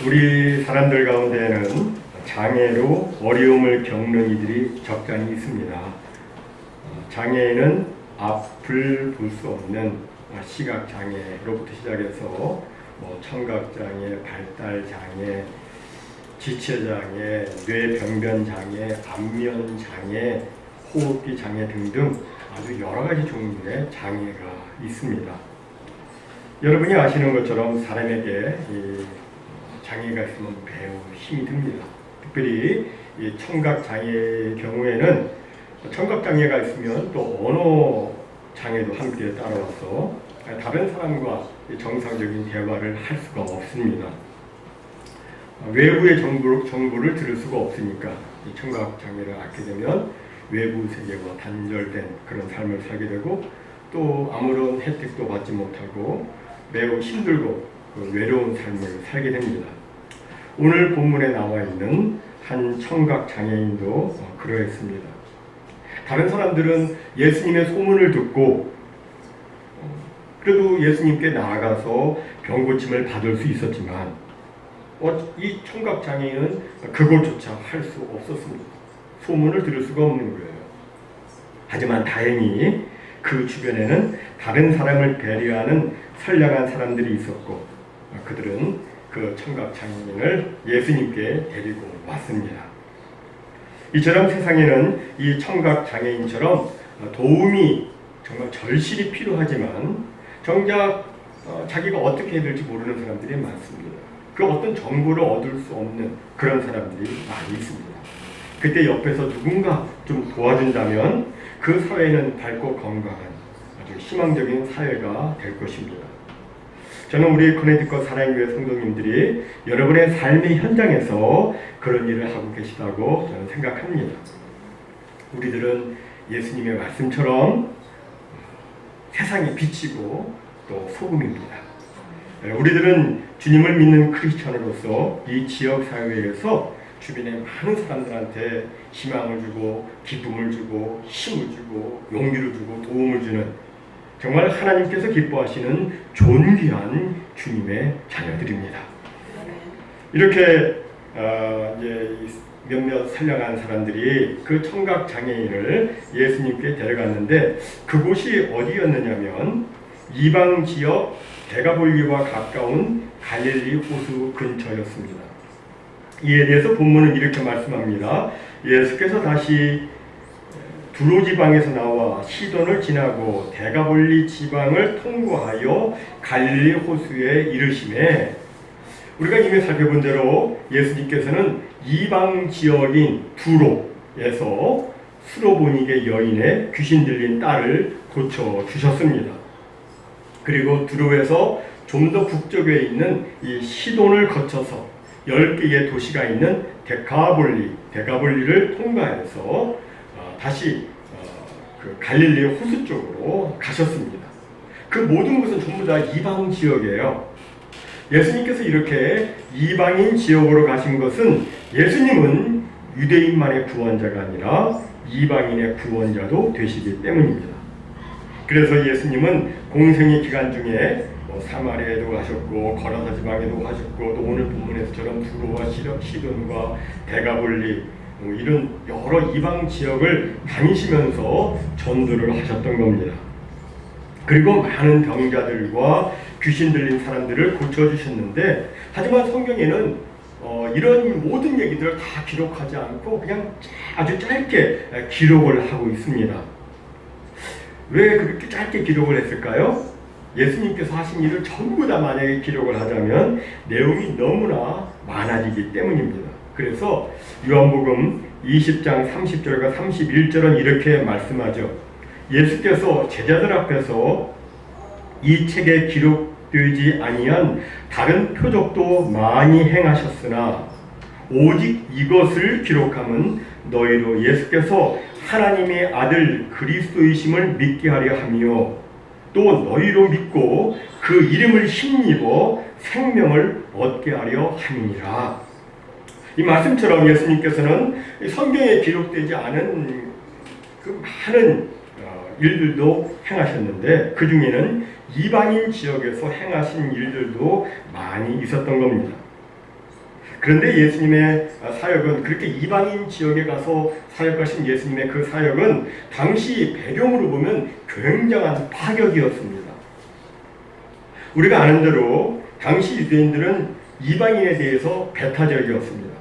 우리 사람들 가운데에는 장애로 어려움을 겪는 이들이 적잖이 있습니다. 장애인은 앞을 볼 수 없는 시각장애로부터 시작해서 청각장애, 발달장애, 지체장애, 뇌병변장애, 안면장애, 호흡기 장애 등등 아주 여러 가지 종류의 장애가 있습니다. 여러분이 아시는 것처럼 사람에게 이 장애가 있으면 매우 힘이 듭니다. 특별히 이 청각장애의 경우에는 청각장애가 있으면 또 언어 장애도 함께 따라와서 다른 사람과 정상적인 대화를 할 수가 없습니다. 외부의 정보를 들을 수가 없으니까 이 청각장애를 앓게 되면 외부 세계와 단절된 그런 삶을 살게 되고 또 아무런 혜택도 받지 못하고 매우 힘들고 외로운 삶을 살게 됩니다. 오늘 본문에 나와 있는 한 청각장애인도 그러했습니다. 다른 사람들은 예수님의 소문을 듣고 그래도 예수님께 나아가서 병고침을 받을 수 있었지만 이 청각장애인은 그것조차 할 수 없었습니다. 소문을 들을 수가 없는 거예요. 하지만 다행히 그 주변에는 다른 사람을 배려하는 선량한 사람들이 있었고 그들은 그 청각장애인을 예수님께 데리고 왔습니다. 이처럼 세상에는 이 청각장애인처럼 도움이 정말 절실히 필요하지만 정작 자기가 어떻게 해야 될지 모르는 사람들이 많습니다. 그 어떤 정보를 얻을 수 없는 그런 사람들이 많이 있습니다. 그때 옆에서 누군가 좀 도와준다면 그 사회는 밝고 건강한 아주 희망적인 사회가 될 것입니다. 저는 우리 커네티컷 사랑교회 성도님들이 여러분의 삶의 현장에서 그런 일을 하고 계시다고 저는 생각합니다. 우리들은 예수님의 말씀처럼 세상의 빛이고 또 소금입니다. 우리들은 주님을 믿는 크리스천으로서 이 지역 사회에서 주변의 많은 사람들한테 희망을 주고 기쁨을 주고 힘을 주고 용기를 주고 도움을 주는 정말 하나님께서 기뻐하시는 존귀한 주님의 자녀들입니다. 이렇게 이제 몇몇 선량한 사람들이 그 청각장애인을 예수님께 데려갔는데 그곳이 어디였느냐면 이방 지역 데가볼리와 가까운 갈릴리 호수 근처였습니다. 이에 대해서 본문은 이렇게 말씀합니다. 예수께서 다시 두로 지방에서 나와 시돈을 지나고 데가볼리 지방을 통과하여 갈릴리 호수에 이르시매 우리가 이미 살펴본 대로 예수님께서는 이방 지역인 두로에서 수로보니게 여인의 귀신 들린 딸을 고쳐주셨습니다. 그리고 두로에서 좀 더 북쪽에 있는 이 시돈을 거쳐서 10개의 도시가 있는 데가볼리를 통과해서 다시 그 갈릴리 호수 쪽으로 가셨습니다. 그 모든 것은 전부 다 이방 지역이에요. 예수님께서 이렇게 이방인 지역으로 가신 것은 예수님은 유대인만의 구원자가 아니라 이방인의 구원자도 되시기 때문입니다. 그래서 예수님은 공생의 기간 중에 사마리아에도 가셨고 거라사 지방에도 가셨고 또 오늘 본문에서처럼 두로와 시돈과 데가볼리 이런 여러 이방 지역을 다니시면서 전도를 하셨던 겁니다. 그리고 많은 병자들과 귀신 들린 사람들을 고쳐주셨는데 하지만 성경에는 이런 모든 얘기들을 다 기록하지 않고 그냥 아주 짧게 기록을 하고 있습니다. 왜 그렇게 짧게 기록을 했을까요? 예수님께서 하신 일을 전부 다 만약에 기록을 하자면 내용이 너무나 많아지기 때문입니다. 그래서 요한복음 20장 30절과 31절은 이렇게 말씀하죠. 예수께서 제자들 앞에서 이 책에 기록되지 아니한 다른 표적도 많이 행하셨으나 오직 이것을 기록함은 너희로 예수께서 하나님의 아들 그리스도이심을 믿게 하려 하며 또 너희로 믿고 그 이름을 힘입어 생명을 얻게 하려 함이니라. 이 말씀처럼 예수님께서는 성경에 기록되지 않은 그 많은 일들도 행하셨는데 그 중에는 이방인 지역에서 행하신 일들도 많이 있었던 겁니다. 그런데 예수님의 사역은 그렇게 이방인 지역에 가서 사역하신 예수님의 그 사역은 당시 배경으로 보면 굉장한 파격이었습니다. 우리가 아는 대로 당시 유대인들은 이방인에 대해서 배타적이었습니다.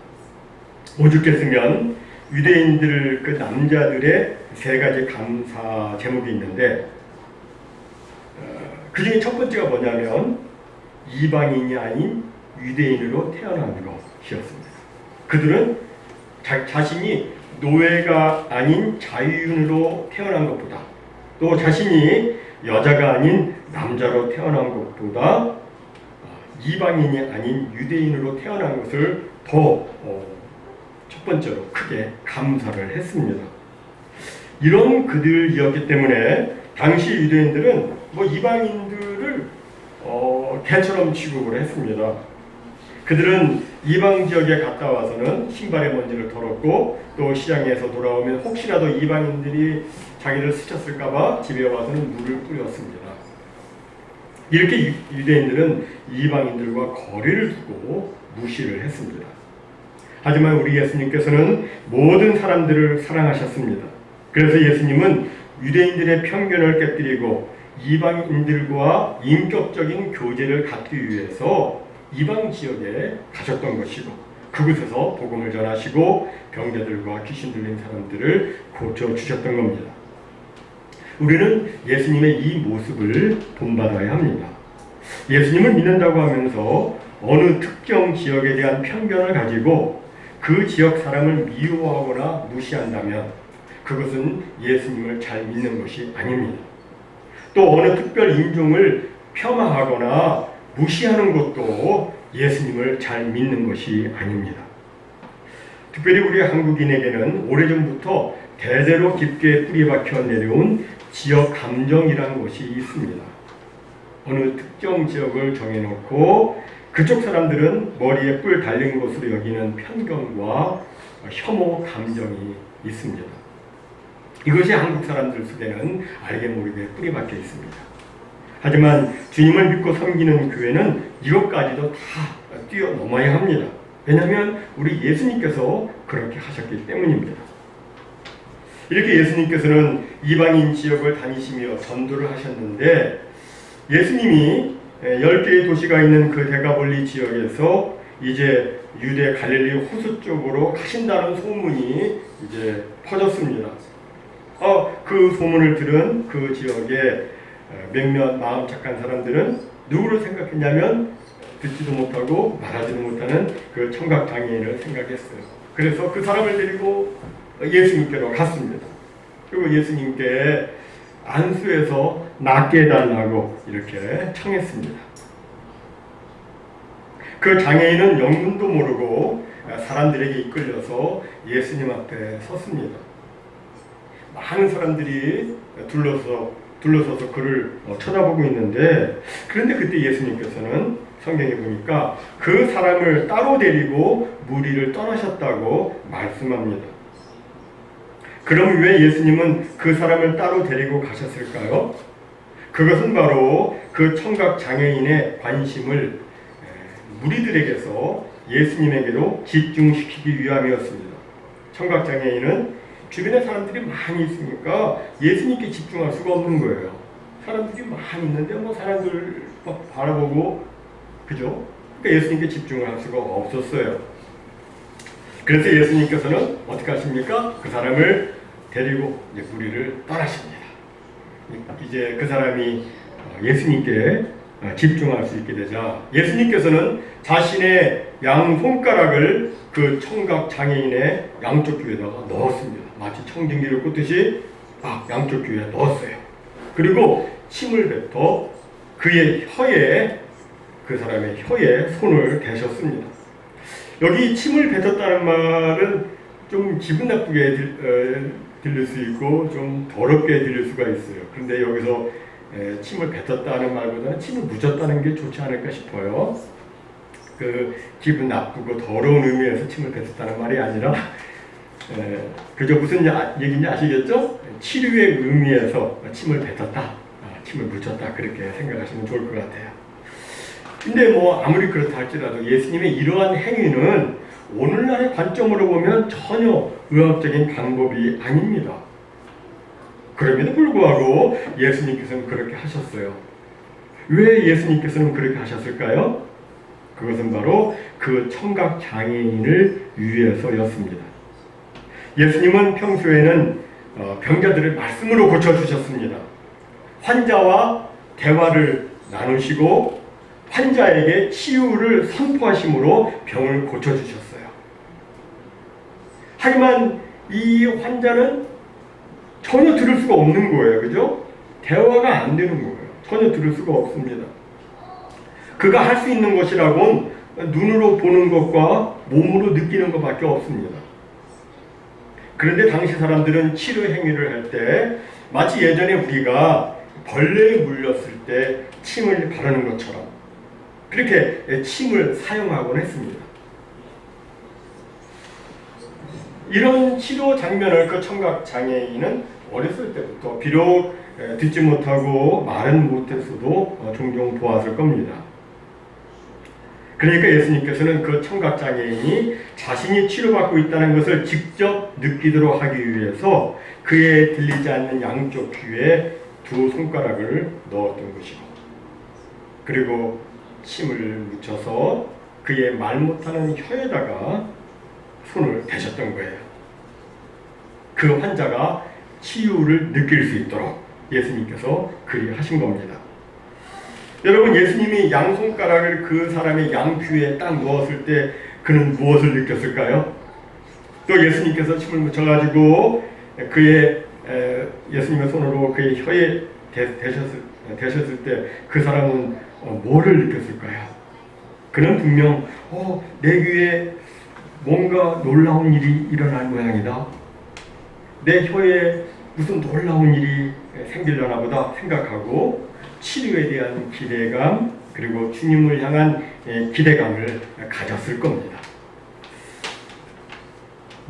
오죽했으면 유대인들 그 남자들의 세 가지 감사 제목이 있는데 그 중에 첫 번째가 뭐냐면 이방인이 아닌 유대인으로 태어난 것이었습니다. 그들은 자신이 노예가 아닌 자유인으로 태어난 것보다 또 자신이 여자가 아닌 남자로 태어난 것보다 이방인이 아닌 유대인으로 태어난 것을 더 첫 번째로 크게 감사를 했습니다. 이런 그들이었기 때문에 당시 유대인들은 이방인들을 개처럼 취급을 했습니다. 그들은 이방 지역에 갔다 와서는 신발의 먼지를 털었고 또 시장에서 돌아오면 혹시라도 이방인들이 자기를 스쳤을까봐 집에 와서는 물을 뿌렸습니다. 이렇게 유대인들은 이방인들과 거리를 두고 무시를 했습니다. 하지만 우리 예수님께서는 모든 사람들을 사랑하셨습니다. 그래서 예수님은 유대인들의 편견을 깨뜨리고 이방인들과 인격적인 교제를 갖기 위해서 이방 지역에 가셨던 것이고 그곳에서 복음을 전하시고 병자들과 귀신 들린 사람들을 고쳐주셨던 겁니다. 우리는 예수님의 이 모습을 본받아야 합니다. 예수님을 믿는다고 하면서 어느 특정 지역에 대한 편견을 가지고 그 지역 사람을 미워하거나 무시한다면 그것은 예수님을 잘 믿는 것이 아닙니다. 또 어느 특별 인종을 폄하하거나 무시하는 것도 예수님을 잘 믿는 것이 아닙니다. 특별히 우리 한국인에게는 오래전부터 대대로 깊게 뿌리박혀 내려온 지역 감정이라는 것이 있습니다. 어느 특정 지역을 정해놓고 그쪽 사람들은 머리에 뿔 달린 것으로 여기는 편견과 혐오 감정이 있습니다. 이것이 한국 사람들 속에는 알게 모르게 뿌리박혀 있습니다. 하지만 주님을 믿고 섬기는 교회는 이것까지도 다 뛰어넘어야 합니다. 왜냐하면 우리 예수님께서 그렇게 하셨기 때문입니다. 이렇게 예수님께서는 이방인 지역을 다니시며 전도를 하셨는데 예수님이 10개의 도시가 있는 그 데가볼리 지역에서 이제 유대 갈릴리 호수 쪽으로 가신다는 소문이 이제 퍼졌습니다. 그 소문을 들은 그 지역에 몇몇 마음 착한 사람들은 누구를 생각했냐면 듣지도 못하고 말하지도 못하는 그 청각 장애인을 생각했어요. 그래서 그 사람을 데리고 예수님께로 갔습니다. 그리고 예수님께 안수해서 낫게 해달라고 이렇게 청했습니다. 그 장애인은 영문도 모르고 사람들에게 이끌려서 예수님 앞에 섰습니다. 많은 사람들이 둘러서서 그를 쳐다보고 있는데 그런데 그때 예수님께서는 성경에 보니까 그 사람을 따로 데리고 무리를 떠나셨다고 말씀합니다. 그럼 왜 예수님은 그 사람을 따로 데리고 가셨을까요? 그것은 바로 그 청각 장애인의 관심을 무리들에게서 예수님에게로 집중시키기 위함이었습니다. 청각 장애인은 주변에 사람들이 많이 있으니까 예수님께 집중할 수가 없는 거예요. 사람들이 많이 있는데 사람들 바라보고 그죠? 그러니까 예수님께 집중을 할 수가 없었어요. 그래서 예수님께서는 어떻게 하십니까? 그 사람을 데리고 이제 무리를 떠나십니다. 이제 그 사람이 예수님께 집중할 수 있게 되자 예수님께서는 자신의 양 손가락을 그 청각 장애인의 양쪽 귀에다가 넣었습니다. 마치 청진기를 꽂듯이 양쪽 귀에 넣었어요. 그리고 침을 뱉어 그의 혀에 그 사람의 혀에 손을 대셨습니다. 여기 침을 뱉었다는 말은 좀 기분 나쁘게 들릴 수 있고 좀 더럽게 들릴 수가 있어요. 그런데 여기서 침을 뱉었다는 말보다는 침을 묻었다는 게 좋지 않을까 싶어요. 그 기분 나쁘고 더러운 의미에서 침을 뱉었다는 말이 아니라 그저 무슨 얘기인지 아시겠죠? 치료의 의미에서 침을 뱉었다, 침을 묻혔다 그렇게 생각하시면 좋을 것 같아요. 근데 뭐 아무리 그렇다 할지라도 예수님의 이러한 행위는 오늘날의 관점으로 보면 전혀 의학적인 방법이 아닙니다. 그럼에도 불구하고 예수님께서는 그렇게 하셨어요. 왜 예수님께서는 그렇게 하셨을까요? 그것은 바로 그 청각 장애인을 위해서였습니다. 예수님은 평소에는 병자들을 말씀으로 고쳐주셨습니다. 환자와 대화를 나누시고 환자에게 치유를 선포하심으로 병을 고쳐주셨어요. 하지만 이 환자는 전혀 들을 수가 없는 거예요. 그죠? 대화가 안 되는 거예요. 전혀 들을 수가 없습니다. 그가 할 수 있는 것이라곤 눈으로 보는 것과 몸으로 느끼는 것밖에 없습니다. 그런데 당시 사람들은 치료 행위를 할 때 마치 예전에 우리가 벌레에 물렸을 때 침을 바르는 것처럼 그렇게 침을 사용하곤 했습니다. 이런 치료 장면을 그 청각 장애인은 어렸을 때부터 비록 듣지 못하고 말은 못했어도 종종 보았을 겁니다. 그러니까 예수님께서는 그 청각 장애인이 자신이 치료받고 있다는 것을 직접 느끼도록 하기 위해서 그의 들리지 않는 양쪽 귀에 두 손가락을 넣었던 것이고, 그리고 침을 묻혀서 그의 말 못하는 혀에다가 손을 대셨던 거예요. 그 환자가 치유를 느낄 수 있도록 예수님께서 그리 하신 겁니다. 여러분, 예수님이 양손가락을 그 사람의 양귀에 딱 넣었을 때 그는 무엇을 느꼈을까요? 또 예수님께서 침을 묻혀가지고 그의 예수님의 손으로 그의 혀에 대셨을 때 그 사람은 뭐를 느꼈을까요? 그는 분명 내 귀에 뭔가 놀라운 일이 일어날 모양이다. 내 혀에 무슨 놀라운 일이 생기려나 보다 생각하고 치료에 대한 기대감, 그리고 주님을 향한 기대감을 가졌을 겁니다.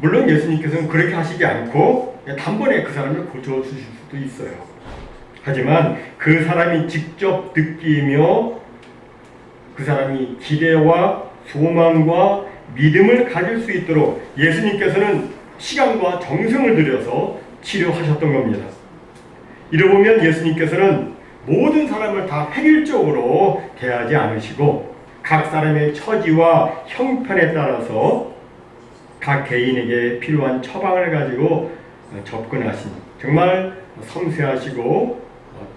물론 예수님께서는 그렇게 하시지 않고 단번에 그 사람을 고쳐주실 수도 있어요. 하지만 그 사람이 직접 느끼며 그 사람이 기대와 소망과 믿음을 가질 수 있도록 예수님께서는 시간과 정성을 들여서 치료하셨던 겁니다. 이러고 보면 예수님께서는 모든 사람을 다 획일적으로 대하지 않으시고 각 사람의 처지와 형편에 따라서 각 개인에게 필요한 처방을 가지고 접근하신 정말 섬세하시고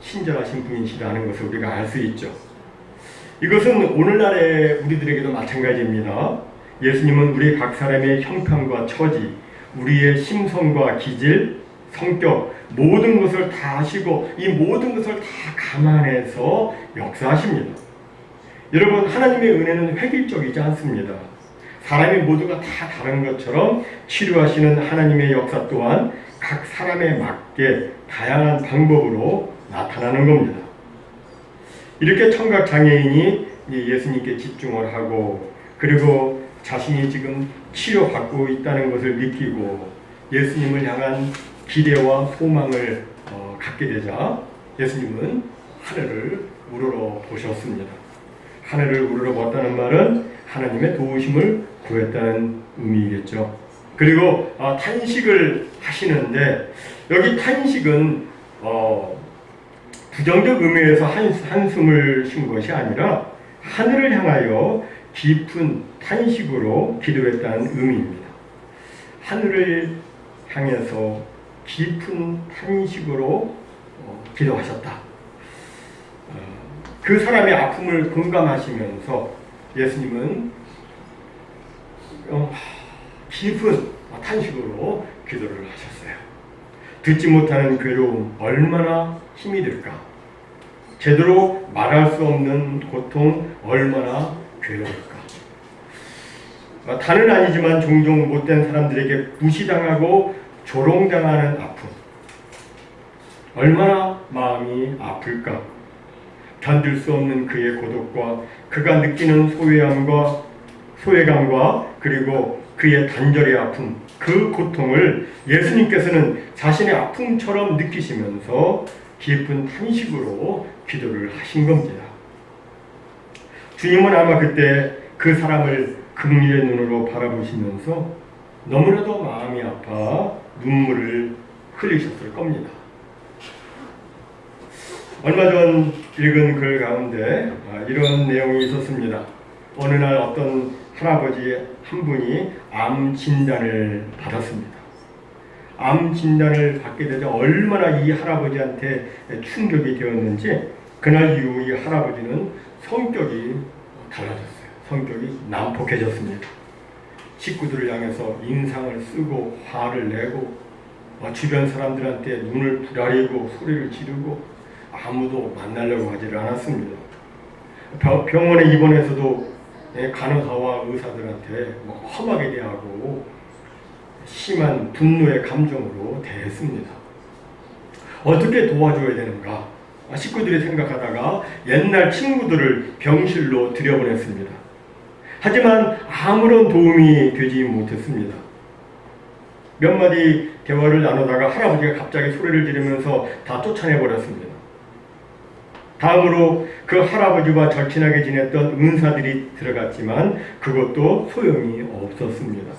친절하신 분이시라는 것을 우리가 알 수 있죠. 이것은 오늘날의 우리들에게도 마찬가지입니다. 예수님은 우리 각 사람의 형편과 처지, 우리의 심성과 기질, 성격, 모든 것을 다 아시고 이 모든 것을 다 감안해서 역사하십니다. 여러분, 하나님의 은혜는 획일적이지 않습니다. 사람이 모두가 다 다른 것처럼 치료하시는 하나님의 역사 또한 각 사람에 맞게 다양한 방법으로 나타나는 겁니다. 이렇게 청각 장애인이 예수님께 집중을 하고 그리고 자신이 지금 치료받고 있다는 것을 느끼고 예수님을 향한 기대와 소망을 갖게 되자 예수님은 하늘을 우러러 보셨습니다. 하늘을 우러러 봤다는 말은 하나님의 도우심을 구했다는 의미겠죠. 그리고 탄식을 하시는데 여기 탄식은 부정적 의미에서 한숨을 쉰 것이 아니라 하늘을 향하여 깊은 탄식으로 기도했다는 의미입니다. 하늘을 향해서 깊은 탄식으로 기도하셨다. 그 사람의 아픔을 공감하시면서 예수님은 깊은 탄식으로 기도를 하셨어요. 듣지 못하는 괴로움 얼마나 힘이 들까? 제대로 말할 수 없는 고통 얼마나 괴로울까? 다는 아니지만 종종 못된 사람들에게 무시당하고 조롱당하는 아픔 얼마나 마음이 아플까? 견딜 수 없는 그의 고독과 그가 느끼는 소외감과 그리고 그의 단절의 아픔, 그 고통을 예수님께서는 자신의 아픔처럼 느끼시면서 깊은 탄식으로 기도를 하신 겁니다. 주님은 아마 그때 그 사람을 긍휼의 눈으로 바라보시면서 너무나도 마음이 아파 눈물을 흘리셨을 겁니다. 얼마 전 읽은 글 가운데 이런 내용이 있었습니다. 어느 날 어떤 할아버지 한 분이 암 진단을 받았습니다. 암 진단을 받게 되자 얼마나 이 할아버지한테 충격이 되었는지 그날 이후 이 할아버지는 성격이 달라졌어요. 성격이 난폭해졌습니다. 식구들을 향해서 인상을 쓰고 화를 내고 주변 사람들한테 눈을 부라리고 소리를 지르고 아무도 만나려고 하지를 않았습니다. 병원에 입원해서도 간호사와 의사들한테 험하게 대하고 심한 분노의 감정으로 대했습니다. 어떻게 도와줘야 되는가? 식구들이 생각하다가 옛날 친구들을 병실로 들여보냈습니다. 하지만 아무런 도움이 되지 못했습니다. 몇 마디 대화를 나누다가 할아버지가 갑자기 소리를 지르면서 다 쫓아내버렸습니다. 다음으로 그 할아버지와 절친하게 지냈던 은사들이 들어갔지만 그것도 소용이 없었습니다.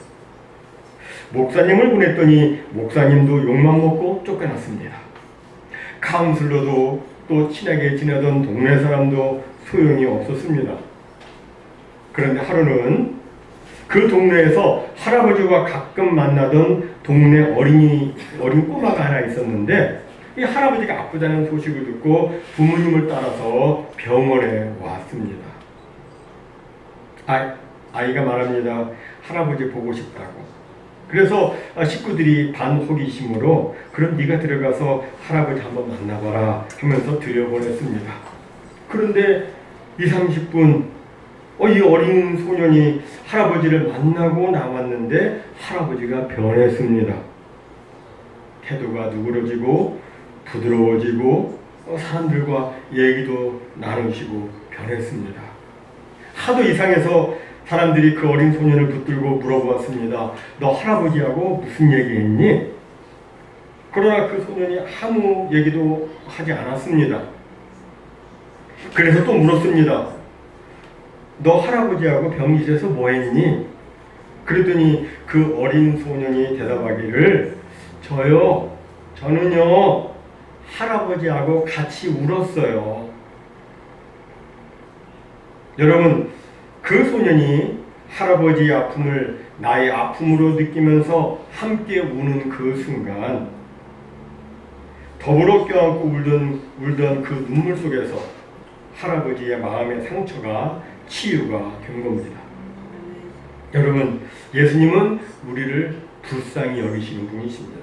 목사님을 보냈더니 목사님도 욕만 먹고 쫓겨났습니다. 카운슬러도 또 친하게 지내던 동네 사람도 소용이 없었습니다. 그런데 하루는 그 동네에서 할아버지와 가끔 만나던 동네 어린 꼬마가 하나 있었는데 이 할아버지가 아프다는 소식을 듣고 부모님을 따라서 병원에 왔습니다. 아이가 말합니다. 할아버지 보고 싶다고. 그래서 식구들이 반 호기심으로 그럼 네가 들어가서 할아버지 한번 만나봐라 하면서 들여보냈습니다. 그런데 20-30분 이 어린 소년이 할아버지를 만나고 나왔는데 할아버지가 변했습니다. 태도가 누그러지고 부드러워지고 사람들과 얘기도 나누시고 변했습니다. 하도 이상해서 사람들이 그 어린 소년을 붙들고 물어보았습니다. 너 할아버지하고 무슨 얘기했니? 그러나 그 소년이 아무 얘기도 하지 않았습니다. 그래서 또 물었습니다. 너 할아버지하고 병실에서 뭐 했니? 그랬더니 그 어린 소년이 대답하기를 저는요 할아버지하고 같이 울었어요. 여러분, 그 소년이 할아버지의 아픔을 나의 아픔으로 느끼면서 함께 우는 그 순간 더불어 껴안고 울던 그 눈물 속에서 할아버지의 마음의 상처가 치유가 된 겁니다. 여러분, 예수님은 우리를 불쌍히 여기시는 분이십니다.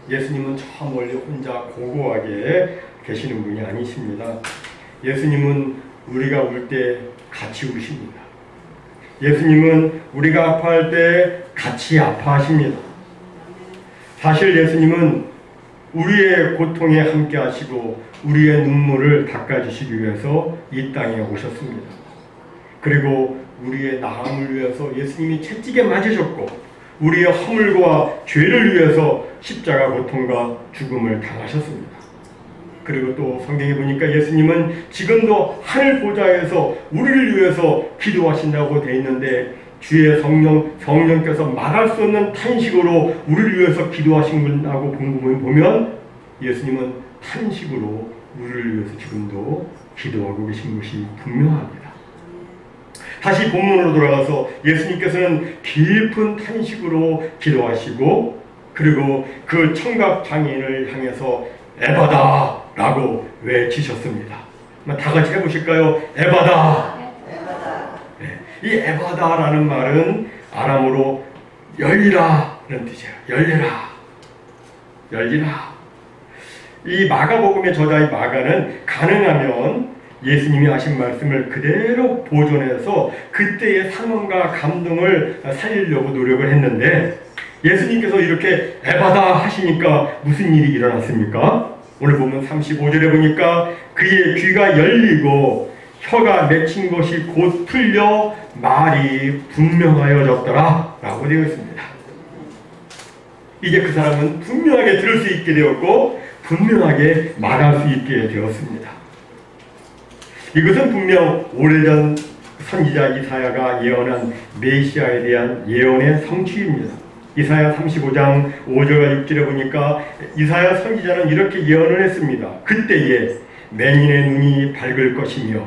예수님은 저 멀리 혼자 고고하게 계시는 분이 아니십니다. 예수님은 우리가 울 때 같이 우십니다. 예수님은 우리가 아파할 때 같이 아파하십니다. 사실 예수님은 우리의 고통에 함께 하시고 우리의 눈물을 닦아주시기 위해서 이 땅에 오셨습니다. 그리고 우리의 나음을 위해서 예수님이 채찍에 맞으셨고 우리의 허물과 죄를 위해서 십자가 고통과 죽음을 당하셨습니다. 그리고 또 성경에 보니까 예수님은 지금도 하늘 보좌에서 우리를 위해서 기도하신다고 되어 있는데 주의 성령께서 말할 수 없는 탄식으로 우리를 위해서 기도하신다고 본문을 보면 예수님은 탄식으로 우리를 위해서 지금도 기도하고 계신 것이 분명합니다. 다시 본문으로 돌아가서 예수님께서는 깊은 탄식으로 기도하시고 그리고 그 청각 장애인을 향해서 에바다 라고 외치셨습니다. 다 같이 해보실까요? 에바다. 네, 이 에바다라는 말은 아람어로 열리라 라는 뜻이에요. 열리라. 이 마가복음의 저자의 마가는 가능하면 예수님이 하신 말씀을 그대로 보존해서 그때의 상황과 감동을 살리려고 노력을 했는데 예수님께서 이렇게 에바다 하시니까 무슨 일이 일어났습니까? 오늘 보면 35절에 보니까 그의 귀가 열리고 혀가 맺힌 것이 곧 풀려 말이 분명하여졌더라 라고 되어 있습니다. 이제 그 사람은 분명하게 들을 수 있게 되었고 분명하게 말할 수 있게 되었습니다. 이것은 분명 오래전 선지자 이사야가 예언한 메시아에 대한 예언의 성취입니다. 이사야 35장 5절과 6절에 보니까 이사야 선지자는 이렇게 예언을 했습니다. 그때에 맹인의 눈이 밝을 것이며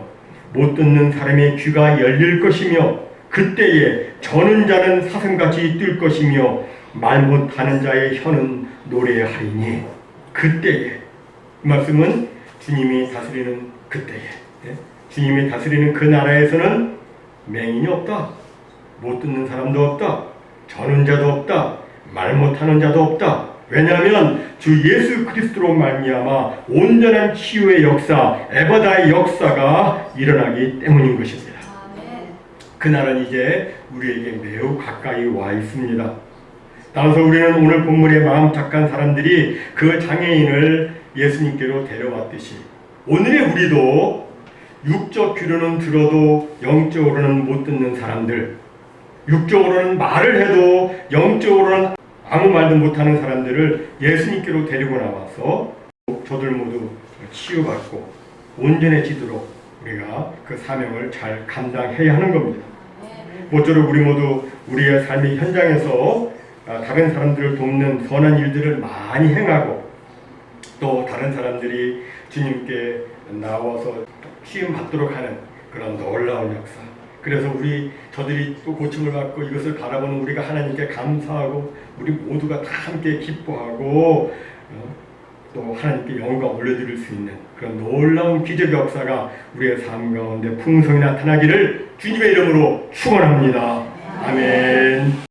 못 듣는 사람의 귀가 열릴 것이며 그때에 저는 자는 사슴같이 뛸 것이며 말 못하는 자의 혀는 노래하리니 그때에 이 말씀은 주님이 다스리는 그때에 주님이 다스리는 그 나라에서는 맹인이 없다. 못 듣는 사람도 없다. 저는 자도 없다. 말 못하는 자도 없다. 왜냐하면 주 예수 그리스도로 말미암아 온전한 치유의 역사, 에바다의 역사가 일어나기 때문인 것입니다. 그 날은 이제 우리에게 매우 가까이 와 있습니다. 따라서 우리는 오늘 본문에 마음 착한 사람들이 그 장애인을 예수님께로 데려왔듯이 오늘의 우리도 육적 귀로는 들어도 영적으로는 못 듣는 사람들, 육적으로는 말을 해도 영적으로는 아무 말도 못하는 사람들을 예수님께로 데리고 나와서 저들 모두 치유받고 온전해지도록 우리가 그 사명을 잘 감당해야 하는 겁니다. 모쪼록 우리 모두 우리의 삶의 현장에서 다른 사람들을 돕는 선한 일들을 많이 행하고 또 다른 사람들이 주님께 나와서 치유 받도록 하는 그런 놀라운 역사. 그래서 저들이 또 고침을 받고 이것을 바라보는 우리가 하나님께 감사하고 우리 모두가 다 함께 기뻐하고 또 하나님께 영광 올려드릴 수 있는 그런 놀라운 기적 역사가 우리의 삶 가운데 풍성히 나타나기를 주님의 이름으로 축원합니다. 아멘.